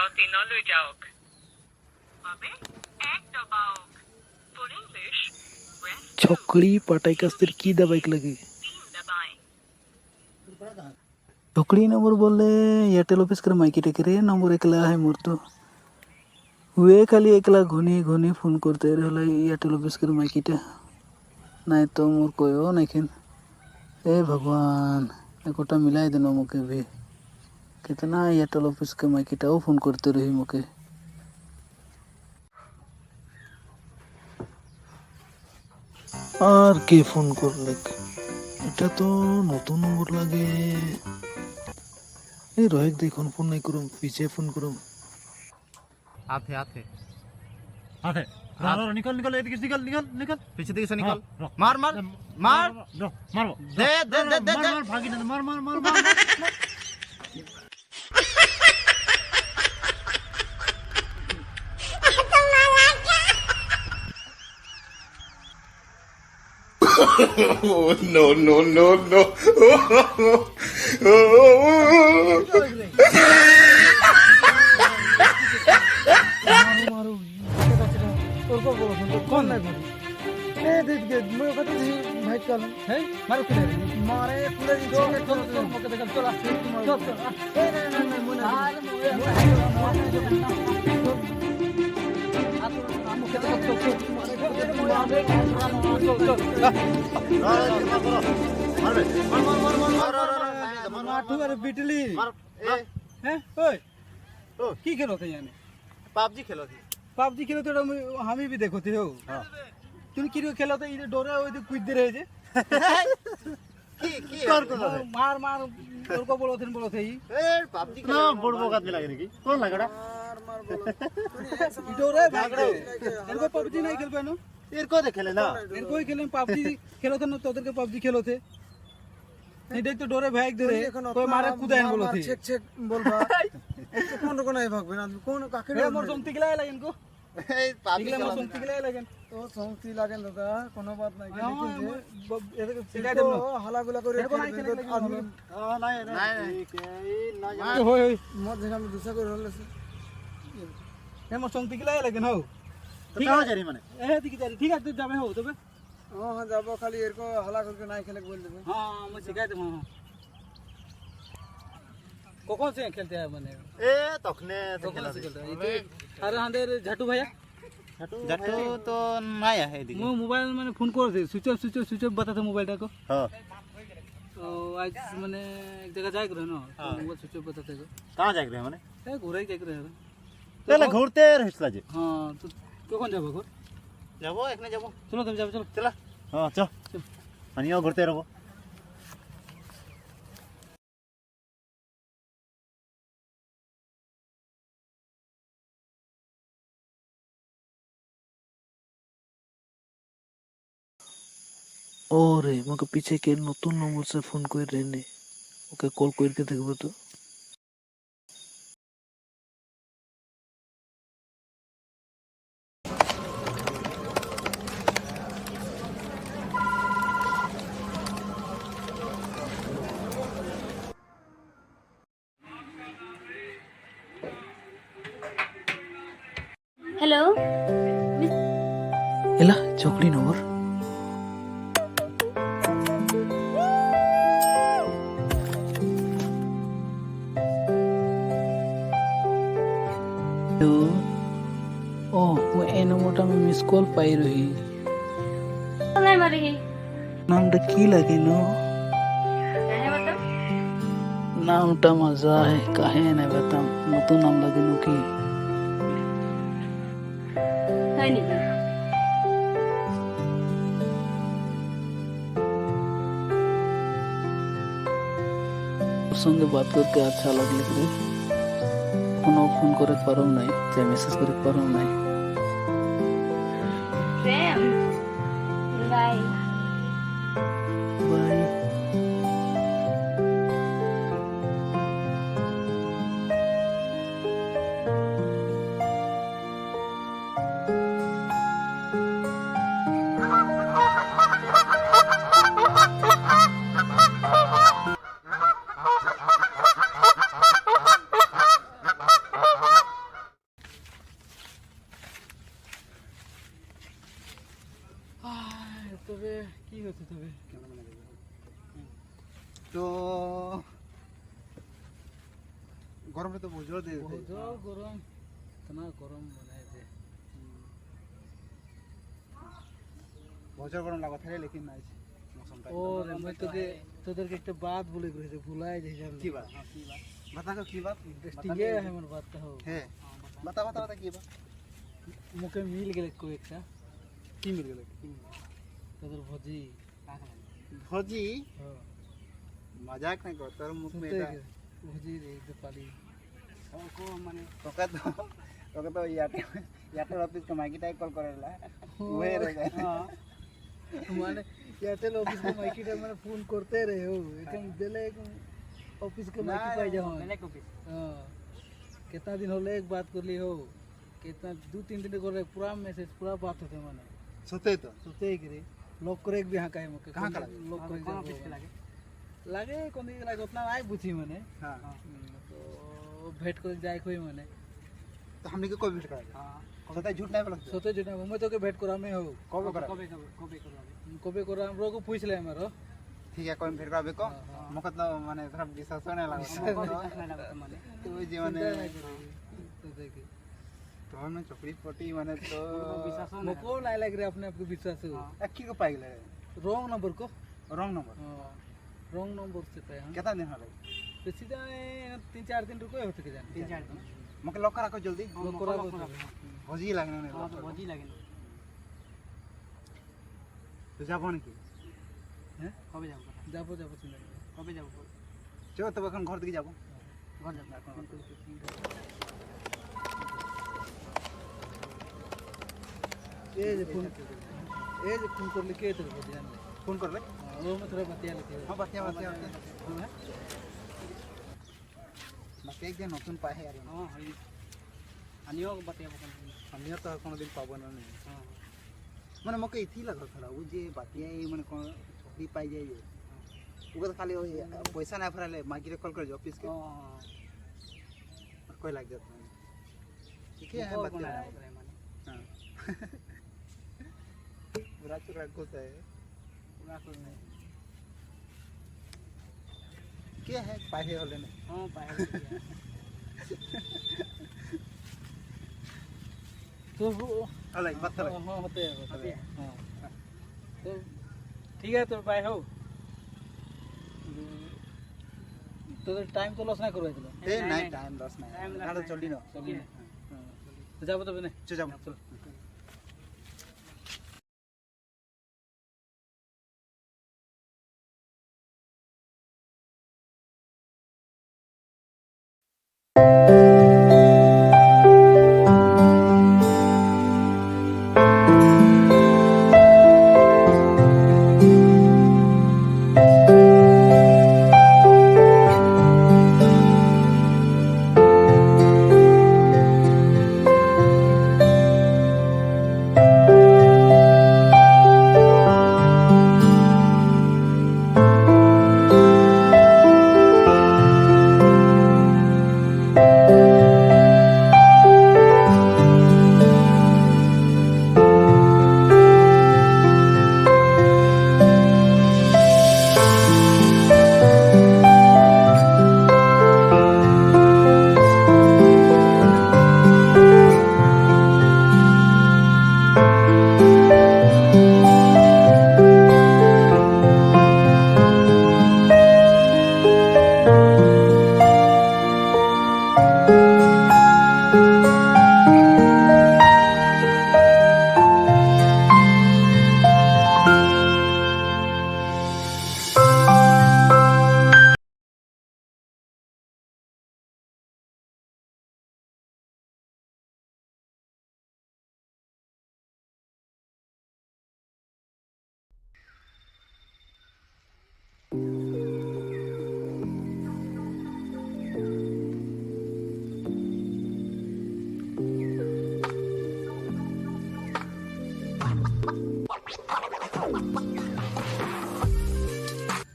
বিরতি নলৈ যাওক বাবে এক দবাওক for English press छोकरी पटाई कसर की दबाई लगे 3 दबाएं छोकरी नंबर बोले एयरटेल ऑफिस कर माइकी टेकरे नंबर एकला है मोर तो वे खाली एकला घुनी घुनी फोन करते रहे एयरटेल ऑफिस कर माइकीटा नहीं तो मोर कोयो नहीं ए भगवान एकोटा मिलाई देना मुके भी कितना एयरटेल ऑफिस के माइकीटा वो फोन करते रही मुके আর কে ফোন করলে এটা তো নতুন নম্বর লাগে এই রোহিত দেখুন ফোন নাই করুম পিছে ফোন করুম आते आते आते रो निकल निकल इधर निकल निकल निकल पीछे दिखे से निकल मार मार मार मार दे दे दे दे मार भागी ना मार मार मार मार Oh, no, no, no, no. कौन नहीं मारू ए देख के मैं कहते थी भाई चल है मारो किधर मारे पूरे जो चल मौके देख चल चल ए नहीं नहीं मुने बिटली की खेलो थे यानी पबजी खेलो थी पबजी खेलो तो हम भी देखो थे हो तुम की खेलो तो इधर डोरे हो इधर कूद रहे थे की कर को मार मार और को बोलो थे ए पबजी ना बोड़ बोगात में लगे नहीं कौन लगड़ा मार बोलो डोरे भाग रहे इनको पबजी नहीं खेल पानो इनको दे खेले ना इनको ही खेले पबजी खेलो थे ना तो उधर के पबजी खेलो थे नहीं देख तो डोरे भाग दे रहे कोई मारे कूदायन बोलो थे चेक चेक बोल बा कौन को नहीं भाग बिना कौन काके ए मोर सोमती गिलाय लागेन को ए पबजी गिला मोर सोमती गिलाय लागेन तो सोंगती लागेन दादा कोनो बात नहीं हां लेकिन ये सिखाय देम हला गुला करे आदमी हां नहीं नहीं ना होय होय मत जगह में दूसरा को रहले से ए मोर सोमती गिलाय लागेन हो तो कहां जा रही माने ए ठीक है ठीक है तू जाबे हो तबे हां हां जाबो खाली एर को हला करके नहीं खेले बोल देबे हां मैं सिखाय देम हां कौन से खेलते हैं माने ए तखने तो खेला अरे हांदेर झाटू भैया जट्टू तो नया है दिखे मो मोबाइल माने फोन करते स्विच ऑफ बताते मोबाइल को हां तो आज माने एक जगह जाए रहे ना मोबाइल स्विच ऑफ बताते को कहां जा रहे हैं माने ए घुराई जाए रहे चले घूरते रहला जे हां तो कौन जाबो घर जाबो एकने जाबो चलो तुम जाबो चलो चला हां चल अनियो घूरते रहो ओरे मके पीछे के नতুন नंबर से फोन कर रहने ओके कॉल करके देखबो तो हेलो एला छोकरी नंबर ओ मैं ए नंबरটা में मिस कॉल पाई रही नहीं मरे ही नामটা কি লাগে নো है बता नामটা मजा है काहे नहीं बताम नতুন नाम লাগে নো কি है नहीं संगे बात करके अच्छा लगले रे फोन करे पारो नहीं चाहे मैसेज करे पारो नहीं प्रेम बाय बाय আছে তবে তো গরমে তো বুঝলো দে बहुत गरम इतना गरम बनाए थे बहुत गरम लगा था लेकिन आज मौसम और मैं তোদেরকে একটা बात बोले रहे भुलाए जाई जान की बात बता को की बात इंटरेस्टिंग है मन बात तो है बता बता बता की बात मुके मिल गेले को एकटा की मिल गेल তোদের ভজি भौजी हां मजाक नहीं कर तोर मुख में ভজি রে তো পালি को माने तो एयरटेल ऑफिस के माइकी टाइप कॉल करेला वही रे हां माने एयरटेल ऑफिस में माइकी टाइम मैंने फोन करते रहे हो एकदम दिले ऑफिस के माइकी पाई जाओ मैंने ऑफिस हां कितना दिन होले एक बात कर ली हो कितना 2-3 दिन करे पूरा मैसेज पूरा बात होते माने सोते तो सोते ही करे लॉक करे भी हां काहे मके कहां का लॉक करे ऑफिस के लागे कोन दिन लागे उतना आई बुझी माने हां तो भेंट कर जाए कोई माने तो हमने के कोई भेंट करा हां सोते झूठ नहीं बोलते सोते जुटा मैं तो के भेंट करा में हो कब करा कबे करा हम लोग को पूछ ले हमारो ठीक है कोई भेंट कराबे को मको तो माने थोड़ा विश्वास नहीं लगा माने तो जीवन तो देखिए तो हम चोकरी पटी माने तो मको नहीं लग रहा अपने आप को विश्वास हो अक्की को पाई ले रॉन्ग नंबर को रॉन्ग नंबर रॉन्ग नंबर से पाए हम कितना दिन हो तो सीधा 3-4 दिन रुको होते के जान 3-4 दिन मके लॉक करा को जल्दी लोग करा भौजी लगने नहीं हां तो भौजी लगने तो जाबन की हैं कबे जाबो जाबो सुन कबे जाबो चलो तब এখন घर दिखे जाबो घर जाबो ए जे फोन कर ले के तो ध्यान फोन कर ले वो मैं थोड़ा बतिया लेते हां बतिया बाकी एक दिन नतुन पाए यार हां अनियो बतिया अन्य तो कोनो दिन पाबो नहीं हां माने मके इथी लगा थोड़ा वो जे बातिया माने कोन छोकरी पाई जाए वो तो खाली पैसा ना फराले मागी रे कॉल कर जो ऑफिस के हां कोई लग जाता है ठीक है बतिया हां पूरा चुरा को है पूरा को नहीं क्या है पाए होले ने हां पाए तो अलग बात अलग हां होते हैं हां तो ठीक है तो बाय हो तो टाइम तो लॉस ना करो इतना ए नहीं टाइम लॉस नहीं ना तो चली ना चलिए तो जाबो तो बने चल जाओ चल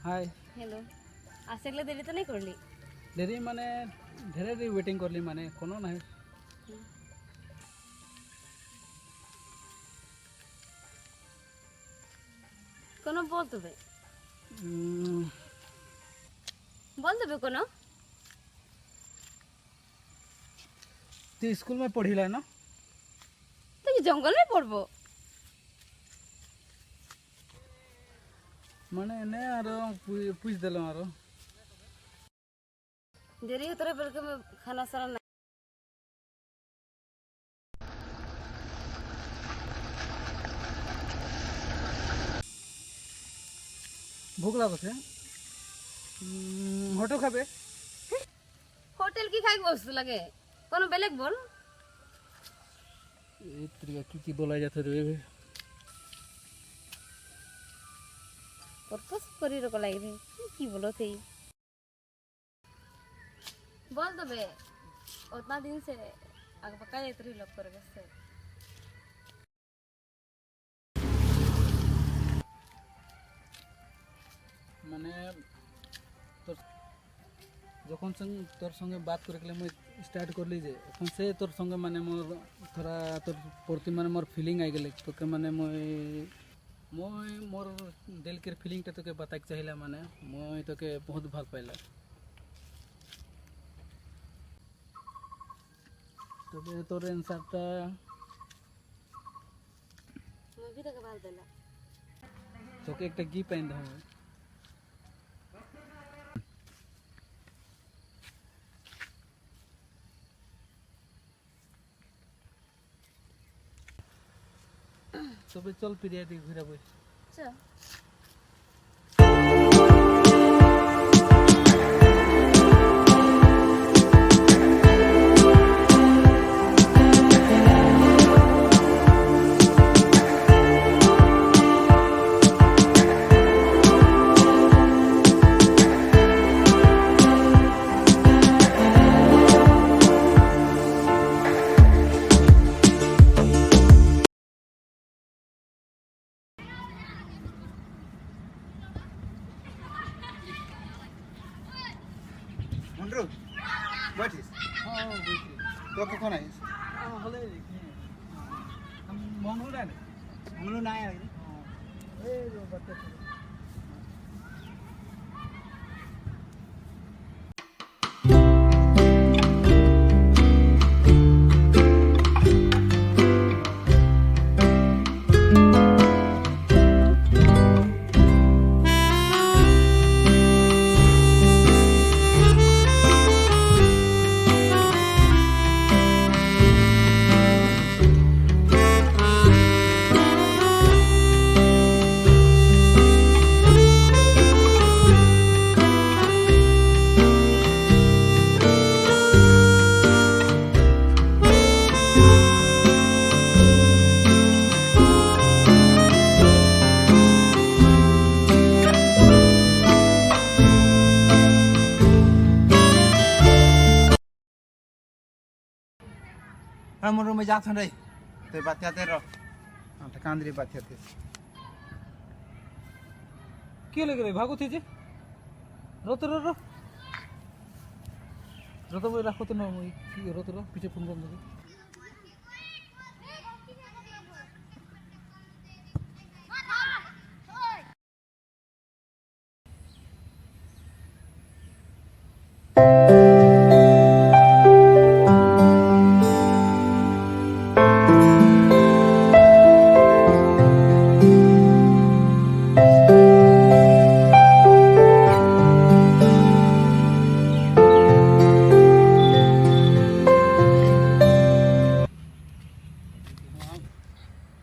हाय हेलो आसे गले देरी तो नहीं करली देरी माने ढेरे देरी वेटिंग करली माने कोनो नहीं কোনো বলতে হবে উম, বলতে হবে কোনো তুই স্কুল में पढ़िला ना তুই কি জঙ্গলে পড়বো মানে এনে আরো পুষ দিলাম আরো দেরি হতে রে বলকে খানা সারা না ভোক লাগছে হোটেল খাবে হোটেল কি খাই বস্তু লাগে কোনো বেলেগ বল এই তরিকা কি বলা যাচ্ছে রে पर्पस करी रको लाग रे की बोलो थे बोल तो बे उतना दिन से आगे पक्का इतनी लोग कर गए মানে তোর যখন তোর সঙ্গে বাত করে গেলে মুই স্টার্ট করলি যে এখন সে তোর সঙ্গে মানে মোর থোড়া তোর প্রতি মানে মোর ফিলিং আই গেলে তোকে মানে মই মোর দিলকের ফিলিংটা তোকে বাতাক চাইলা মানে মই তোকে বহুত ভাল পাইলা তবে তোর অ্যান্সারটা मैं भी तो बाल देला তোকে একটা গিফট আইন দেবো তবে চল পিরিয়া দিকে ঘুরে বই चल মুন্ডু বইছিস হ্যাঁ বুঝছি তো কখন আইস হলে মন হলে না আমলো নাই আই এই বাচ্চা हम रूम में जात हन रे ते बात्याते रो आटा कांदरी बात्याते কি লাগে রে ভাগো থেকে রত র র রত বই রাখো তো না মই কি রত র পিছে ফোন বন্ধ করে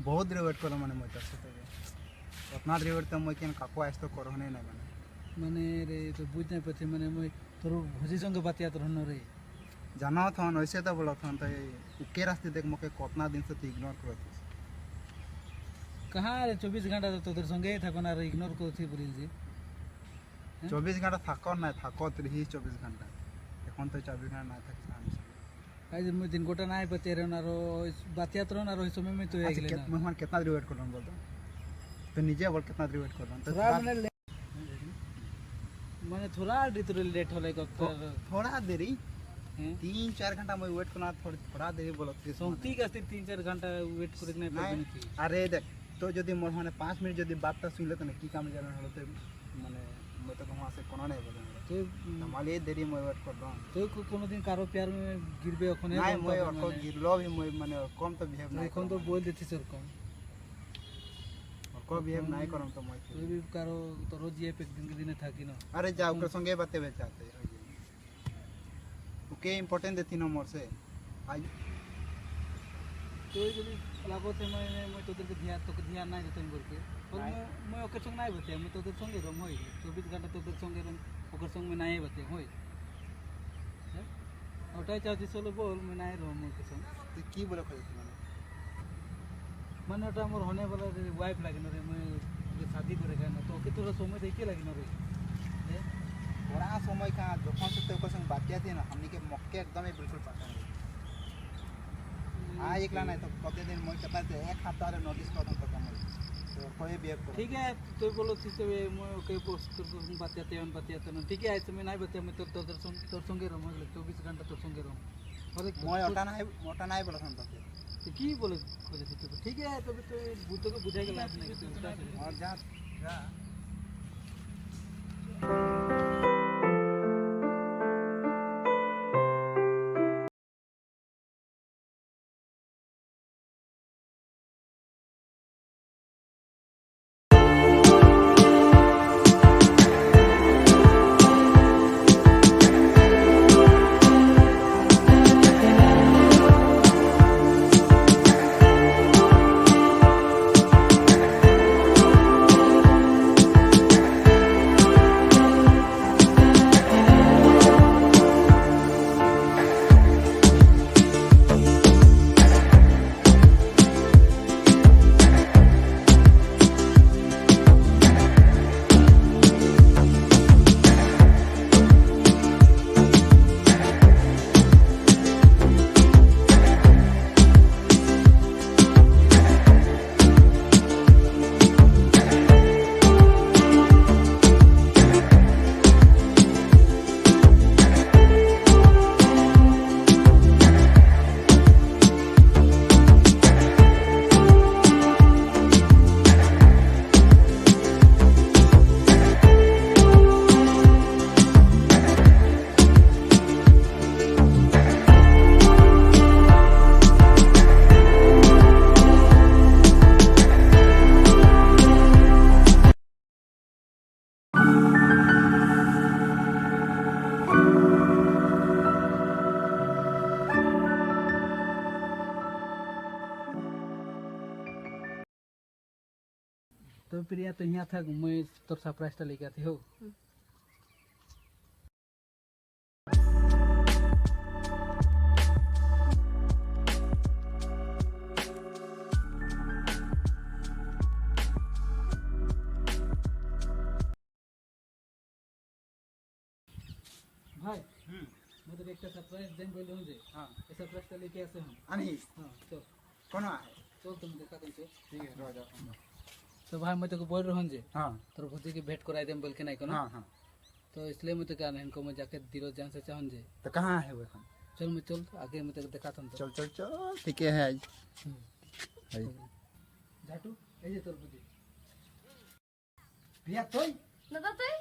बहुत देर वेट करो माने মই তার সাথে उतना देर वेट तो মই কেন কাকু আইস তো করো নাই মানে মানে রে তো বুঝ না পাচ্ছি মানে মই তোর ভুজি সঙ্গে বাতিয়া তোর হন রে जाना था वैसे तो बोला था तो के रास्ते देख मके कितना दिन से तो इग्नोर करत कहाँ रे 24 घंटा तो তোদের সঙ্গেই থাকো না রে ইগনোর করছি বলিল যে 24 घंटा থাকো না থাকো 24 घंटा এখন তো 24 घंटा না থাকছ आज मैं दिन गोटा ना पते रे ना रो बातिया तो ना रो इस समय में तो आ गेले ना मेहमान कितना देर वेट करन बोल तो निजे बोल कितना देर वेट करन तो थोड़ा माने थोड़ा डिटर लेट होले थोड़ा देरी हैं 3-4 घंटा मैं वेट करना थोड़ा देरी बोलत सोंती का 3-4 घंटा वेट करे नहीं नहीं, पड़े अरे देख तो जदि मोर माने 5 मिनट जदि बातटा सुनले तो की काम जाना हलो तो माने मैं तो वहां से कोना नहीं बोले तो माले देरी मैं वेट कर रहा तो कोनोदिन कारो प्यार में गिरबे ओखने नहीं मैं और गिरलो भी मैं माने कम तो बिहेव नहीं এখন তো বল দিছিস এরকম और को बिहेव नहीं करम तो मैं তুই भी কারো তো রোজ ये एक दिन के दिन থাকি না अरे जा ओकर संगे बातें चाहते ओके इंपॉर्टेंट देती ना मोर से आज তুই যদি লাগতে মই তোদেরকে তোকে ধ্যান নাই দিতাম বলতে মই ওকে সঙ্গে নাই বলতে আমি তোদের সঙ্গে রম হই 24 ঘন্টা তোদের সঙ্গে রম ওকে সঙ্গে নাই বলতে হই হ্যাঁ ওটাই চাচ্ছি চলো বল মই নাই রম ওকে সঙ্গে तो की बोले खोज মানে ওটা আমার হনে বলা ওয়াইফ লাগে না রে মই ওকে শাদি করে গেল তো ওকে তোরা সময় দেখে লাগে না রে बड़ा समय का जखन से तो संग बातिया थी ना हमनी के मक्के एकदम ही बिल्कुल पता नहीं आज एकला नहीं तो कते दिन मैं कहता थे एक हफ्ता रे नोटिस कर तो कम तो कोई भी ठीक है तो बोलो ठीक है मैं ओके पोस्ट कर बातियाते ना ठीक है मैं नहीं बतिया मैं तोर संगे रहो मतलब 24 घंटा तोर संगे रहो और मैं ओटा नहीं बोला सुनता तो की बोले खोजे थी ठीक है तो बुद्धो को बुझाई के लायक नहीं और जा तो प्रिया तो यहाँ था मैं तोर सरप्राइज लेके आती हो भाई मैं तो एक सरप्राइज दें बोल रहा हूँ जे हां ये सरप्राइज लेके आते हम अनी हां तो कोना है चल तुम देखा तुम ठीक है रह जा तो भाई मैं तो बोल रहा हूँ जे हां तोर भौजी की भेंट कराई देम बोल के नहीं को ना हां हां तो इसलिए मैं तो क्या इनको मैं जाके दिलो जान से चाहूँ जे तो कहां है वो चल मैं चल आगे मैं तो देखा तुम चल चल चल ठीक है आज झाटू এই যে তোর বুদ্ধি প্রিয়া তুই দাদা তুই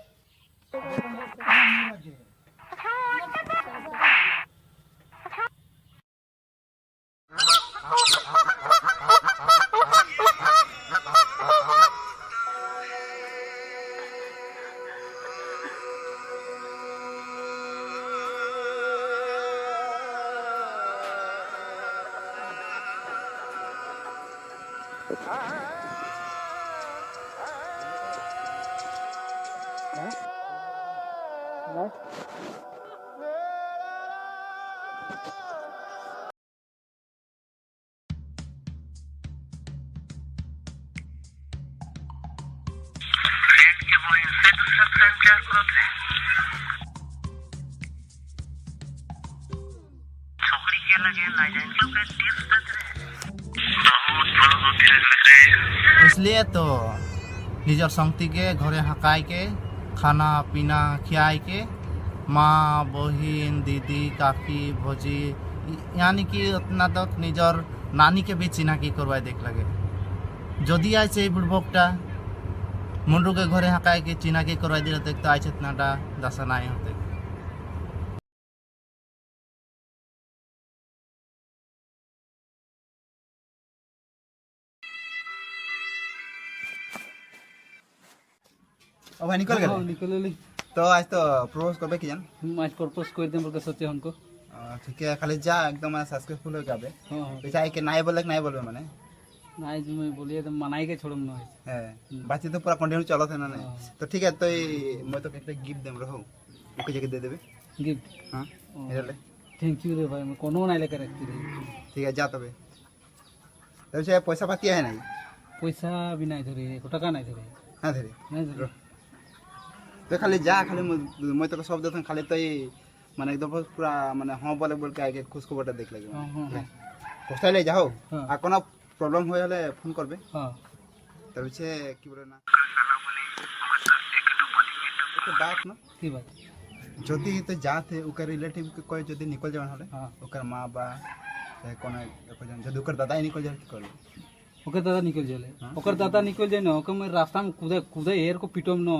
फ्रेंड के बॉय से दूसरा फ्रेंड क्या करते हैं छोकरी के लगे लाइजेंस के टिप्स देते हैं बहुत बड़ा होती है इसलिए तो निजर संगति के घरे हकाई के खाना पीना खियाई के माँ बहन दीदी काकी भौजी यानी कि उतना तक निजर नानी के भी चिन्हा की करवाए देख लगे যদি আইছে এই বুড়বকটা মুন্ডুকে ঘরে হাঁকায় কি চিনাকি করাই দিলে তো আইছে নাটা দাসা নাই হতে ओ भाई निकल गए निकल ली तो आज तो प्रपोज करबे की जान आज प्रपोज कर दे बोल के सोचे हमको ठीक है खाली जा एकदम माने सक्सेसफुल हो जाबे हां पैसा आई के नाई बोलबे माने नहीं जो मैं बोलिए तो मनाई के छोड़म ना है बाकी तो पूरा कंटिन्यू चलत है ना नहीं तो ठीक है तो मैं तो कहते गिफ्ट देम रहो ओके जगह दे देबे गिफ्ट हां इधर ले थैंक यू रे भाई मैं कोनो नहीं लेकर रखती रही ठीक है जा तबे तब से पैसा पाती है नहीं पैसा भी नहीं धरे को टका नहीं धरे हां धरे नहीं धरे तो खाली जा खाली मैं तो सब देथन खाली तो माने एकदम पूरा माने हां बोले बोल के आके खुश खबरटा देख लगे हां हां पोस्टा ले जाओ हाँ। आ कोनो प्रॉब्लम होय हले फोन करबे हां तब से की बोले ना एक बात ना की बात जदि तो जाते ओकर रिलेटिव के कोई जदि निकल जावन हले हां ओकर मां बा से कोनो जन जदि ओकर दादा ही निकल जाए की करबे ओकर दादा निकल जाले ओकर दादा निकल जाए न ओकर मैं रास्ता में कूदे कूदे एयर को पिटम न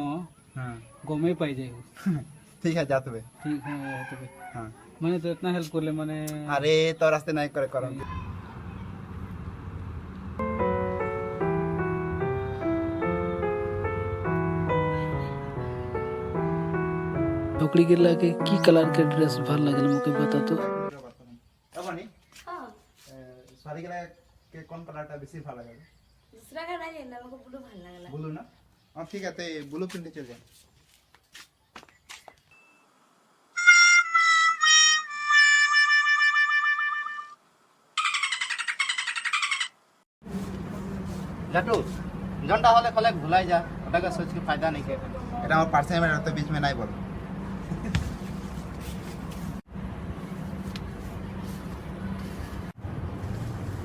हां गमे पाई जाए ठीक है जाते बे ठीक है तो हां मैंने तो इतना हेल्प कर ले मैंने अरे तो रास्ते नहीं करे करम टोकरी गिरला के की कलर के ड्रेस भल लगल मुके बता तो अब नहीं हां सारी के कौन कलरटा बेसी भालो লাগে दूसरा का नहीं लेना हमको ब्लू ভাল লাগला ब्लू ना हां ठीक है तो ब्लू प्रिंट चल जाए जाटू जनटा हले खले भुलाई जा ओटाके सोच के फायदा नहीं के এটা আমার পার্সে में रहते बीच में नहीं बोल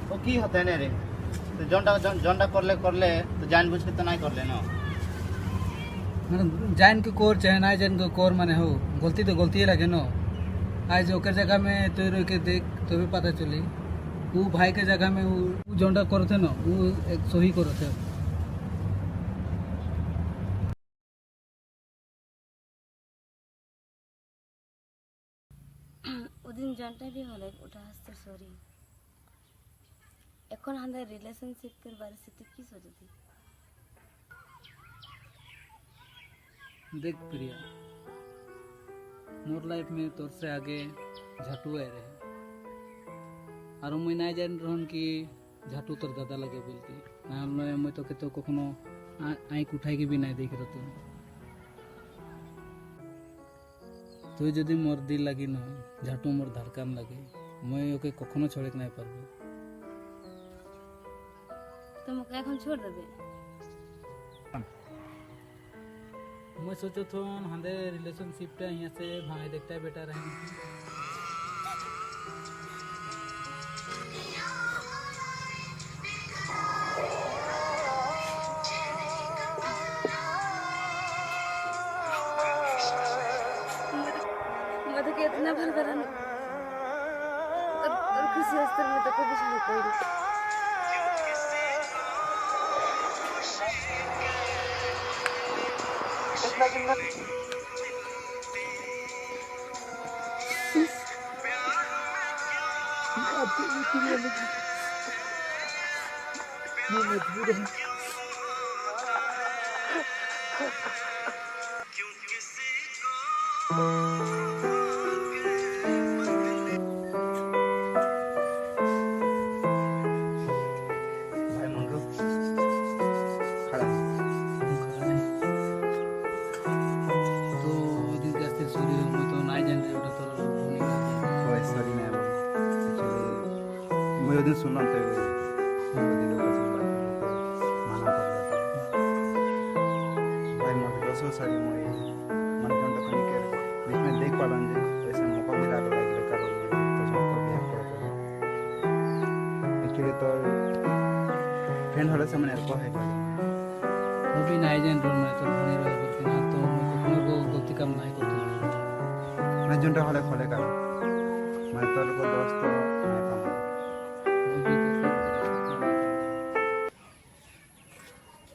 ओ की होते ने रे तो जनटा करले तो जान बुझ के तो नहीं करले ना मैंने जान के कोर चाहे ना जान के कोर माने हो गलती तो गलती लगे न आज ओकर जगह में तो रो के देख तो भी पता चली वो भाई के जगह में वो जोंडा करते न वो एक सही करते ওদিন জানটা भी হলে ওটা হাসতে সরি এখন আমাদের রিলেশনशिप के बारे से की सोचती देख प्रिया मोर लाइफ में तोर से आगे झाटू आए रहे और मुई ना जान रहन कि झाटू तोर दादा लगे बोल के ना मैं तो के तो कखनो आँख उठाई के भी नहीं देख रहा तो जदि मोर दिल लगी न झाटू मोर धड़कन लगे मैं ओके कखनो छोड़े नहीं पारबो तुम এখন छोड़ देबे मैं सोचो तो हंदे रिलेशनशिप टा यहाँ से भाई देखता है बेटा रहे मधु के इतना भर भरन और खुशी अस्तर में तो कभी नहीं कोई भाई मुंडू खड़ा तो दिन के अस्थिर सूर्य मैं तो नहीं जान रही उठा तो होने का कोई सॉरी नहीं बोल एक्चुअली मैं वो दिन सुनना तो वो दिन लोग से बात माना कर भाई मैं तो सो सॉरी मैं मन जन तो कहीं के बीच में देख पालन जे ऐसे मौका मिला तो लगे करो तो सबको बिहार करो एक्चुअली तो फ्रेंड होले से मैंने को है वो भी नहीं जान रहा मैं तो होने रहा बोल ना तो मैं को गलती काम नहीं करता मैं जन तो होले खोले कर मैं तो दोस्त